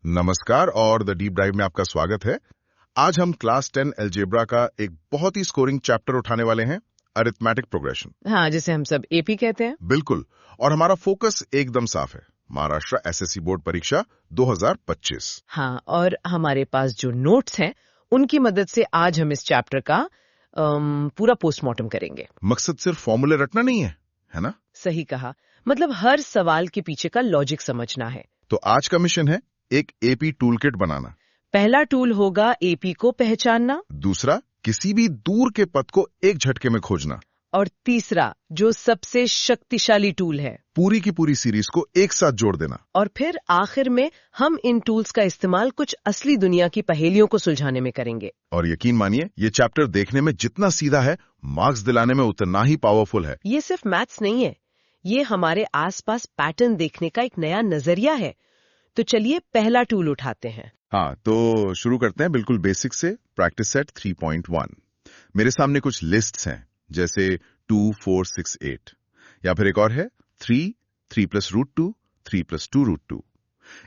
नमस्कार और the deep dive में आपका स्वागत है। आज हम क्लास 10 अलजेब्रा का एक बहुत ही स्कोरिंग चैप्टर उठाने वाले हैं, अरिथमेटिक प्रोग्रेशन। हाँ, जिसे हम सब एपी कहते हैं। बिल्कुल, और हमारा फोकस एकदम साफ है, महाराष्ट्र एसएससी बोर्ड परीक्षा 2025। हाँ, और हमारे पास जो नोट्स हैं उनकी मदद से आज हम इस चैप्टर का पूरा पोस्टमार्टम करेंगे। मकसद सिर्फ फॉर्मूले रटना नहीं है ना? सही कहा, मतलब हर सवाल के पीछे का लॉजिक समझना है। तो आज का मिशन है एक एपी टूलकिट बनाना। पहला टूल होगा एपी को पहचानना, दूसरा, किसी भी दूर के पद को एक झटके में खोजना, और तीसरा, जो सबसे शक्तिशाली टूल है, पूरी की पूरी सीरीज को एक साथ जोड़ देना। और फिर आखिर में हम इन टूल्स का इस्तेमाल कुछ असली दुनिया की पहेलियों को सुलझाने में करेंगे। और यकीन मानिए, ये चैप्टर देखने में जितना सीधा है, मार्क्स दिलाने में उतना ही पावरफुल है। ये सिर्फ मैथ्स नहीं है, ये हमारे आसपास पैटर्न देखने का एक नया नजरिया है। तो चलिए पहला टूल उठाते हैं। हाँ, तो शुरू करते हैं बिल्कुल बेसिक से, प्रैक्टिस सेट 3.1। मेरे सामने कुछ लिस्ट्स हैं, जैसे 2, 4, 6, 8, या फिर एक और है 3, 3 + √2, 3 + 2 √2।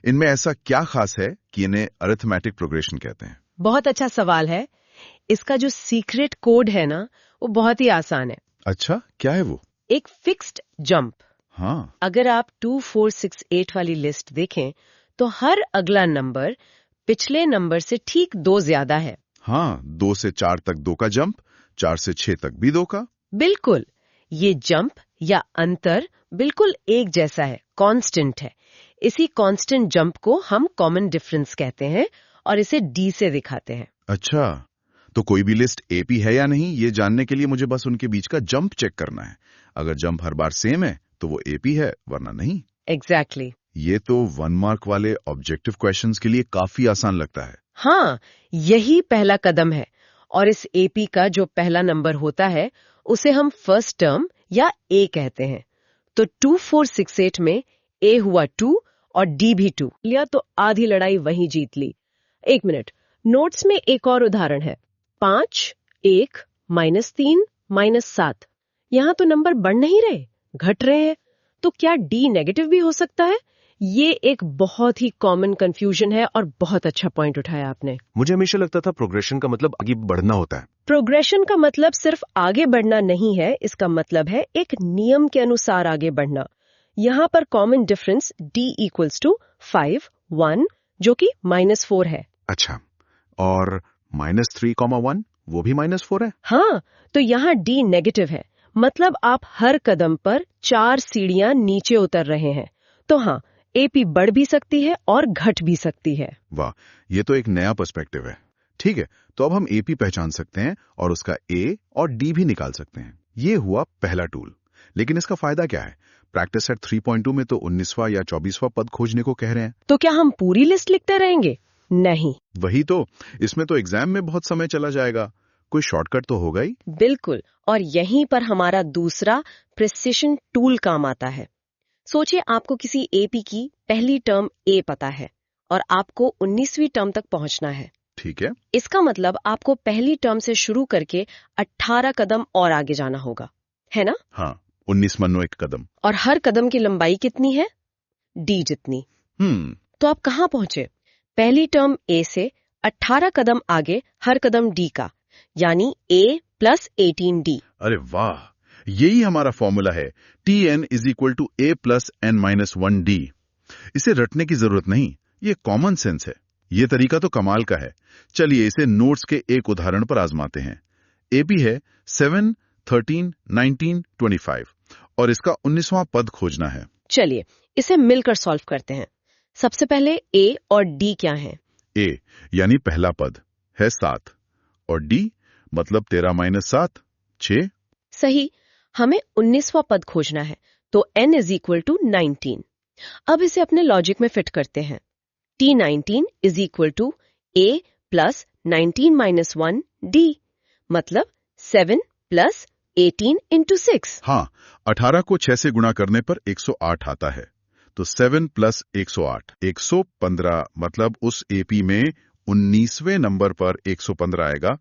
इनमें ऐसा क्या खास है कि इन्हें अरिथमेटिक प्रोग्रेशन कहते हैं? बहुत अच्छा सवाल है। इसका जो सीक्रेट कोड है ना, वो बहुत ही आसान है। अच्छा, क्या है वो? एक फिक्स्ड जंप। हाँ, अगर आप 2, 4, 6, 8 वाली लिस्ट देखें तो हर अगला नंबर पिछले नंबर से ठीक 2 ज्यादा है। हाँ, 2 से 4 तक 2 का जंप, 4 से 6 तक भी 2 का। बिल्कुल, ये जंप या अंतर बिल्कुल एक जैसा है, कांस्टेंट है। इसी कांस्टेंट जंप को हम कॉमन डिफरेंस कहते हैं और इसे डी से दिखाते हैं। अच्छा, तो कोई भी लिस्ट एपी है या नहीं, ये जानने के लिए मुझे बस उनके बीच का जंप चेक करना है। अगर जंप हर बार सेम है तो वो एपी है, वरना नहीं। एग्जैक्टली। ये तो 1 मार्क वाले ऑब्जेक्टिव क्वेश्चंस के लिए काफी आसान लगता है। हाँ, यही पहला कदम है। और इस एपी का जो पहला नंबर होता है उसे हम फर्स्ट टर्म या ए कहते हैं। तो 2, 4, 6, 8 में ए हुआ 2 और डी भी 2 लिया, तो आधी लड़ाई वहीं जीत ली। 1 मिनट, नोट्स में एक और उदाहरण है, 5, 1, -3, -7। यहाँ तो नंबर बढ़ नहीं रहे, घट रहे हैं। तो क्या डी नेगेटिव भी हो सकता है? ये एक बहुत ही कॉमन कंफ्यूजन है और बहुत अच्छा पॉइंट उठाया आपने। मुझे हमेशा लगता था प्रोग्रेशन का मतलब आगे बढ़ना होता है। प्रोग्रेशन का मतलब सिर्फ आगे बढ़ना नहीं है, इसका मतलब है एक नियम के अनुसार आगे बढ़ना। यहाँ पर कॉमन डिफरेंस d = 5, 1, जो कि -4 है। अच्छा, और -3, 1 वो भी -4 है? हाँ, तो यहाँ d नेगेटिव है, मतलब आप हर कदम पर 4 सीढ़ियां नीचे उतर रहे हैं। तो हाँ, एपी बढ़ भी सकती है और घट भी सकती है। वाह, ये तो एक नया पर्सपेक्टिव है। ठीक है, तो अब हम एपी पहचान सकते हैं और उसका ए और डी भी निकाल सकते हैं। ये हुआ पहला टूल। लेकिन इसका फायदा क्या है? प्रैक्टिस सेट 3.2 में तो 19वां या 24वां पद खोजने को कह रहे हैं। तो क्या हम पूरी लिस्ट लिखते रहेंगे? नहीं। वही तो, इसमें तो एग्जाम में बहुत समय चला जाएगा। कोई शॉर्टकट तो होगा ही। बिल्कुल, और यहीं पर हमारा दूसरा प्रिसिशन टूल काम आता है। सोचिए आपको किसी एपी की पहली टर्म ए पता है और आपको 19वीं टर्म तक पहुंचना है। ठीक है। इसका मतलब आपको पहली टर्म से शुरू करके 18 कदम और आगे जाना होगा, है ना? हाँ, 19 मनो एक कदम। और हर कदम की लंबाई कितनी है? डी जितनी। तो आप कहाँ पहुंचे? पहली टर्म ए से 18 कदम आगे हर कदम डी का, यानी a + 18d। अरे वाह, यही हमारा फॉर्मूला है, Tn = a + n-1d। इसे रटने की जरूरत नहीं, ये कॉमन सेंस है। ये तरीका तो कमाल का है। चलिए इसे नोट्स के एक उदाहरण पर आजमाते हैं। एपी है 7, 13, 19, 25 और इसका 19वां पद खोजना है। चलिए इसे मिलकर सॉल्व करते हैं। सबसे पहले a और d क्या है? a यानी पहला पद है 7 और d मतलब 13 - 7, 6। सही, हमें 19वां पद खोजना है, तो n = 19। अब इसे अपने लॉजिक में फिट करते हैं। T19 = a + 19 - 1d, मतलब 7 + 18 × 6। हाँ, 18 को 6 से गुणा करने पर 108 आता है। तो 7 + 108, 115, मतलब उस एपी में 19वें नंबर पर 115 आएगा,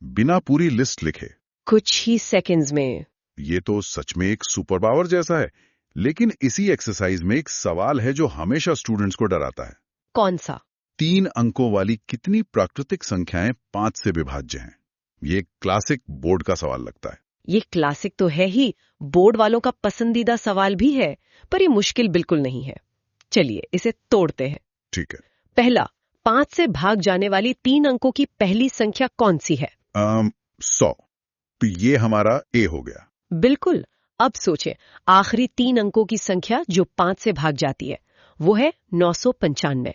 बिना पूरी लिस्ट लिखे। कुछ ही सेकंड्स में। ये तो सच में एक सुपर पावर जैसा है। लेकिन इसी एक्सरसाइज में एक सवाल है जो हमेशा स्टूडेंट्स को डराता है। कौन सा? 3 अंकों वाली कितनी प्राकृतिक संख्याएं 5 से विभाज्य हैं? ये क्लासिक बोर्ड का सवाल लगता है। ये क्लासिक तो है ही, बोर्ड वालों का पसंदीदा सवाल भी है, पर ये मुश्किल बिल्कुल नहीं है। चलिए इसे तोड़ते हैं। ठीक है। पहला, 5 से भाग जाने वाली 3 अंकों की पहली संख्या कौन सी है? 100। तो ये हमारा ए हो गया। बिल्कुल। अब सोचें, आखिरी 3 अंकों की संख्या जो 5 से भाग जाती है वो है 995।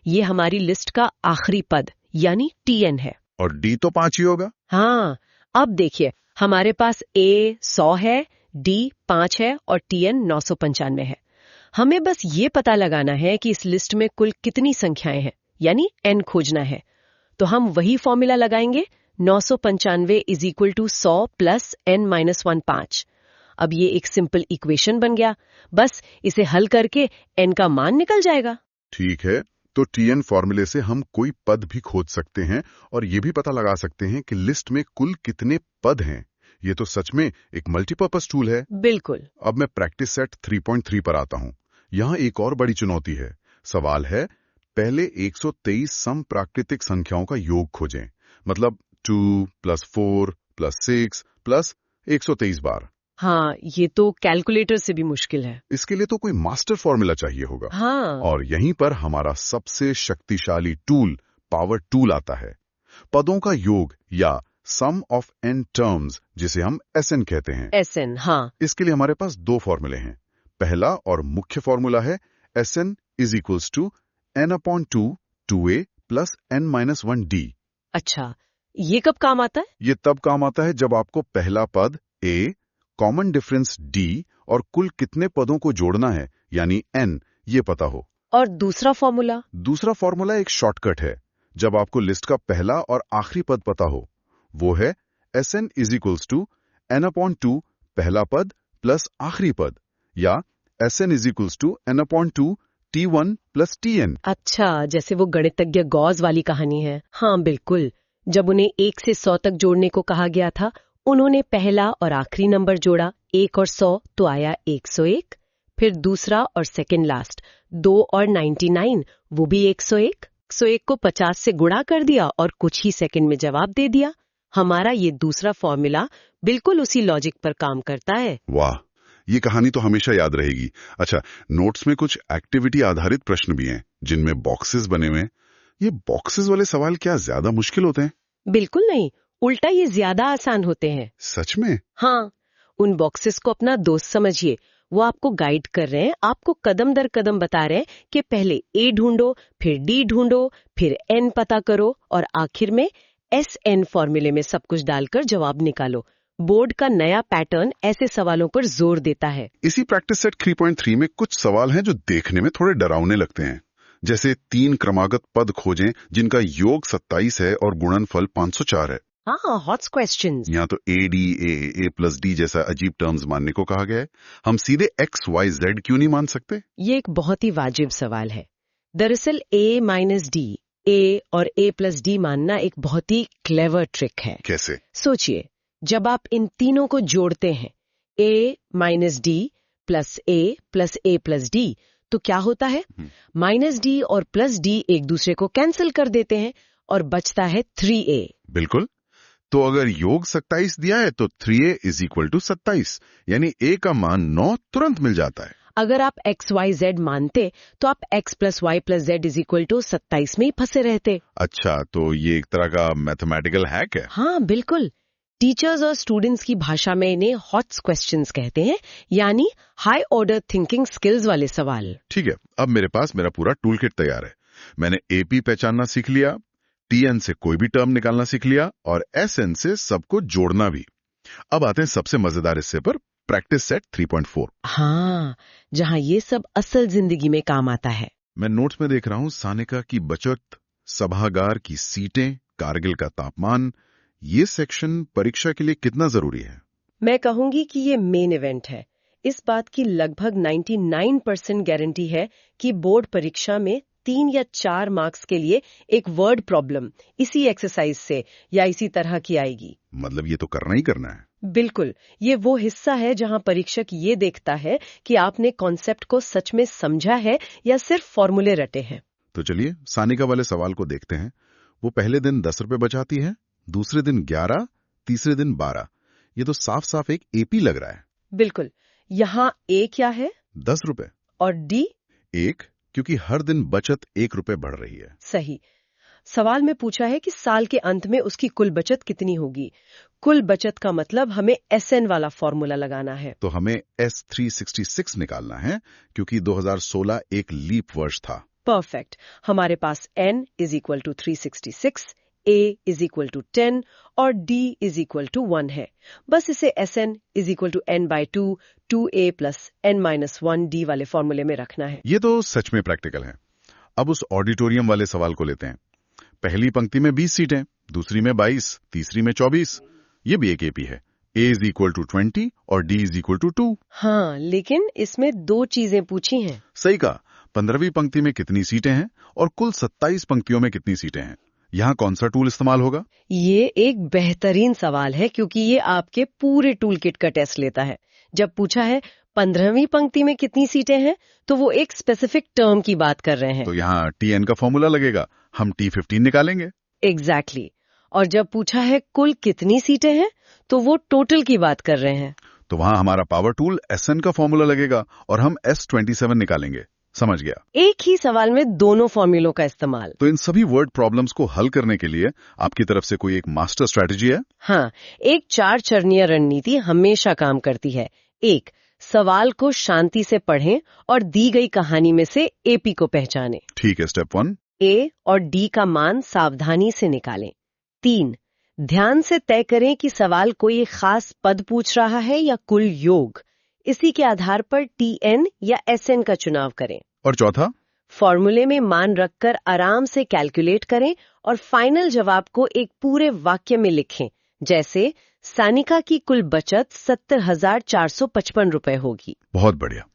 ये हमारी लिस्ट का आखिरी पद यानी TN है। और डी तो 5 ही होगा। हाँ, अब देखिए, हमारे पास A 100 है, D 5 है और TN 995 है। हमें बस ये पता लगाना है कि इस लिस्ट में कुल कितनी संख्याएं हैं, यानी N खोजना है। तो हम वही फॉर्मूला लगाएंगे, 995 is equal to 100 plus N-1 5। अब ये एक सिंपल इक्वेशन बन गया, बस इसे हल करके N का मान निकल जाएगा। ठीक है, तो TN फॉर्मूले से हम कोई पद भी खोज सकते हैं और ये भी पता लगा सकते हैं कि लिस्ट में कुल कितने पद हैं। ये तो सच में एक मल्टीपर्पज टूल है। बिल्कुल। अब मैं प्रैक्टिस सेट 3.3 पर आता हूँ। यहाँ एक और बड़ी चुनौती है। सवाल है, पहले 123 सम प्राकृतिक संख्याओं का योग खोजें। मतलब 2 + 4 + 6 + 123 बार। हाँ, ये तो कैलकुलेटर से भी मुश्किल है। इसके लिए तो कोई मास्टर फॉर्मूला चाहिए होगा। हाँ। और यहीं पर हमारा सबसे शक्तिशाली टूल पावर टूल आता है। पदों का योग या सम ऑफ n टर्म्स, जिसे हम SN कहते हैं। SN, हाँ। इसके लिए हमारे पास 2 फॉर्मूले हैं। पहला और मुख्य फॉर्मूला है SN is equals to n/2 2a plus n-1d। अच्छा, ये कब काम आता है? ये तब काम आता है जब आपको पहला पद a, कॉमन डिफरेंस d और कुल कितने पदों को जोड़ना है यानी n, ये पता हो। और दूसरा फॉर्मूला? दूसरा फॉर्मूला एक शॉर्टकट है जब आपको लिस्ट का पहला और आखिरी पद पता हो। वो है SN is equals to n/2 पहला पद प्लस आखिरी पद, या SN is equals to n/2 T1 plus TN। अच्छा, जैसे वो गणितज्ञ गॉस वाली कहानी है। हाँ बिल्कुल, जब उन्हें 1 से 100 तक जोड़ने को कहा गया था, उन्होंने पहला और आखिरी नंबर जोड़ा, 1 और 100 तो आया 101। फिर दूसरा और सेकंड लास्ट 2 और 99, वो भी 101। 101 को 50 से गुणा कर दिया और कुछ ही सेकंड में जवाब दे दिया। हमारा ये दूसरा फॉर्मूला बिल्कुल उसी लॉजिक पर काम करता है। वाह, ये कहानी तो हमेशा याद रहेगी। अच्छा, नोट्स में कुछ एक्टिविटी आधारित प्रश्न भी हैं जिनमें बॉक्सेस बने हुए हैं। ये बॉक्सेस वाले सवाल क्या ज्यादा मुश्किल होते हैं? बिल्कुल नहीं, उल्टा ये ज्यादा आसान होते हैं। सच में? हाँ, उन बॉक्सेस को अपना दोस्त समझिए। वो आपको गाइड कर रहे हैं, आपको कदम दर कदम बता रहे हैं कि पहले A ढूंढो, फिर D ढूंढो, फिर N पता करो और आखिर में SN फॉर्मूले में सब कुछ डालकर जवाब निकालो। बोर्ड का नया पैटर्न ऐसे सवालों पर जोर देता है। इसी प्रैक्टिस सेट 3.3 में कुछ सवाल हैं जो देखने में थोड़े डरावने लगते हैं। जैसे 3 क्रमागत पद खोजें जिनका योग 27 है और गुणनफल 504 है। हाँ, हॉट क्वेश्चंस। यहाँ तो A प्लस D जैसा अजीब टर्म्स मानने को कहा गया है। हम सीधे X, Y, Z क्यों नहीं मान सकते? ये एक बहुत ही वाजिब सवाल है। दरअसल A-D, A और A+D मानना एक बहुत ही क्लेवर ट्रिक है। कैसे? सोचिए, जब आप इन तीनों को जोड़ते हैं, A-D plus A plus D, तो क्या होता है? -D और +D एक दूसरे को कैंसिल कर देते हैं और बचता है 3A। बिल्कुल। तो अगर योग 27 दिया है तो 3A इज इक्वल टू 27, यानी A का मान 9 तुरंत मिल जाता है। अगर आप XYZ मानते तो आप X plus Y plus Z is equal to 27 में ही फंसे रहते। अच्छा, तो ये एक तरह का मैथमेटिकल हैक है। हाँ बिल्कुल। टीचर्स और स्टूडेंट्स की भाषा में इन्हें हॉट क्वेश्चंस कहते हैं, यानी हाई ऑर्डर थिंकिंग स्किल्स वाले सवाल। ठीक है, अब मेरे पास मेरा पूरा टूल किट तैयार है। मैंने AP पहचानना सीख लिया, TN से कोई भी टर्म निकालना सीख लिया और SN से सबको जोड़ना भी। अब आते हैं सबसे मजेदार हिस्से पर, प्रैक्टिस सेट 3.4। हाँ, जहाँ ये सब असल जिंदगी में काम आता है। मैं नोट्स में देख रहा हूँ सानिका की बचत, सभागार की सीटें, कारगिल का तापमान। ये सेक्शन परीक्षा के लिए कितना जरूरी है? मैं कहूंगी कि ये मेन इवेंट है। इस बात की लगभग 99% गारंटी है कि बोर्ड परीक्षा में 3 या 4 मार्क्स के लिए एक वर्ड प्रॉब्लम इसी एक्सरसाइज से या इसी तरह की आएगी। मतलब ये तो करना ही करना है। बिल्कुल, ये वो हिस्सा है जहां परीक्षक ये देखता है कि आपने कॉन्सेप्ट को सच में समझा है या सिर्फ फॉर्मूले रटे हैं। तो चलिए सानिका वाले सवाल को देखते हैं। वो पहले दिन 10 रुपए बचाती है, दूसरे दिन 11, तीसरे दिन 12। ये तो साफ साफ एक एपी लग रहा है। बिल्कुल। यहाँ ए क्या है 10 रुपए। और डी? 1, क्योंकि हर दिन बचत 1 रुपए बढ़ रही है। सही। सवाल में पूछा है कि साल के अंत में उसकी कुल बचत कितनी होगी। कुल बचत का मतलब हमें SN वाला फॉर्मूला लगाना है। तो हमें S366 निकालना है, क्योंकि 2016 एक लीप वर्ष था। परफेक्ट। हमारे पास N = 366, A = 10 और D = 1 है। बस इसे SN = N/2, 2A + N-1D वाले फॉर्मूले में रखना है। ये तो सच में प्रैक्टिकल है। अब उस ऑडिटोरियम वाले सवाल को लेते हैं। पहली पंक्ति में 20 सीटें, दूसरी में 22, तीसरी में 24। ये भी एक एपी है। A = 20 और D = 2। हाँ, लेकिन इसमें 2 चीजें पूछी हैं। सही कहा। 15वीं पंक्ति में कितनी सीटें हैं और कुल 27 पंक्तियों में कितनी सीटें हैं। यहाँ कौन सा टूल इस्तेमाल होगा? ये एक बेहतरीन सवाल है, क्योंकि ये आपके पूरे टूल किट का टेस्ट लेता है। जब पूछा है 15वीं पंक्ति में कितनी सीटें हैं, तो वो एक स्पेसिफिक टर्म की बात कर रहे हैं। तो यहाँ TN का फॉर्मूला लगेगा, हम T15 निकालेंगे। एग्जैक्टली। और जब पूछा है कुल कितनी सीटें हैं, तो वो टोटल की बात कर रहे हैं। तो वहां हमारा पावर टूल SN का फॉर्मूला लगेगा और हम S27 निकालेंगे। समझ गया। एक ही सवाल में दोनों फॉर्मूलों का इस्तेमाल। तो इन सभी वर्ड प्रॉब्लम्स को हल करने के लिए आपकी तरफ से कोई एक मास्टर स्ट्रैटेजी है? हाँ, एक 4 चरणीय रणनीति हमेशा काम करती है। 1, सवाल को शांति से पढ़ें और दी गई कहानी में से एपी को पहचानें। ठीक है। स्टेप 1, ए और डी का मान सावधानी से निकालें। 3, ध्यान से तय करें कि सवाल कोई एक खास पद पूछ रहा है या कुल योग। इसी के आधार पर TN या SN का चुनाव करें। और चौथा, फॉर्मूले में मान रखकर आराम से कैलकुलेट करें और फाइनल जवाब को एक पूरे वाक्य में लिखें। जैसे सानिका की कुल बचत 70,455 रुपए होगी। बहुत बढ़िया।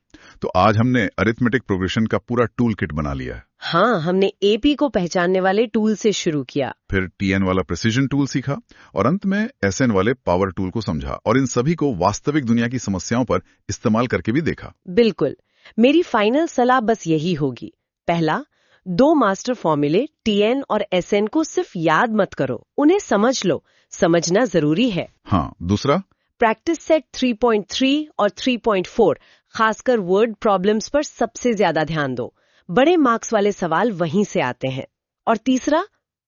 तो आज हमने अरिथमेटिक प्रोग्रेशन का पूरा टूल किट बना लिया है। हाँ, हमने एपी को पहचानने वाले टूल से शुरू किया, फिर TN वाला प्रिसीजन टूल सीखा और अंत में SN वाले पावर टूल को समझा और इन सभी को वास्तविक दुनिया की समस्याओं पर इस्तेमाल करके भी देखा। बिल्कुल। मेरी फाइनल सलाह बस यही होगी। पहला, 2 मास्टर फॉर्मूले TN और SN को सिर्फ याद मत करो, उन्हें समझ लो। समझना जरूरी है। हाँ। दूसरा, प्रैक्टिस सेट 3.3 और 3.4 खासकर वर्ड प्रॉब्लम्स पर सबसे ज्यादा ध्यान दो। बड़े मार्क्स वाले सवाल वहीं से आते हैं। और तीसरा,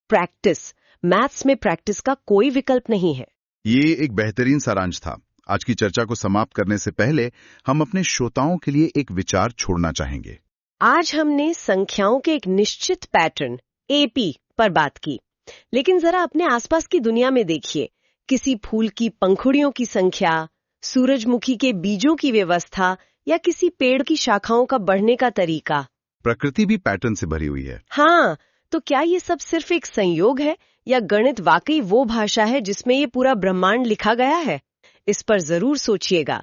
प्रैक्टिस। मैथ्स में प्रैक्टिस का कोई विकल्प नहीं है। ये एक बेहतरीन सारांश था। आज की चर्चा को समाप्त करने से पहले हम अपने श्रोताओं के लिए एक विचार छोड़ना चाहेंगे। आज हमने संख्याओं के एक निश्चित पैटर्न एपी पर बात की, लेकिन जरा अपने आसपास की दुनिया में देखिए। किसी फूल की पंखुड़ियों की संख्या, सूरजमुखी के बीजों की व्यवस्था या किसी पेड़ की शाखाओं का बढ़ने का तरीका। प्रकृति भी पैटर्न से भरी हुई है। हाँ, तो क्या ये सब सिर्फ एक संयोग है या गणित वाकई वो भाषा है जिसमें ये पूरा ब्रह्मांड लिखा गया है? इस पर जरूर सोचिएगा।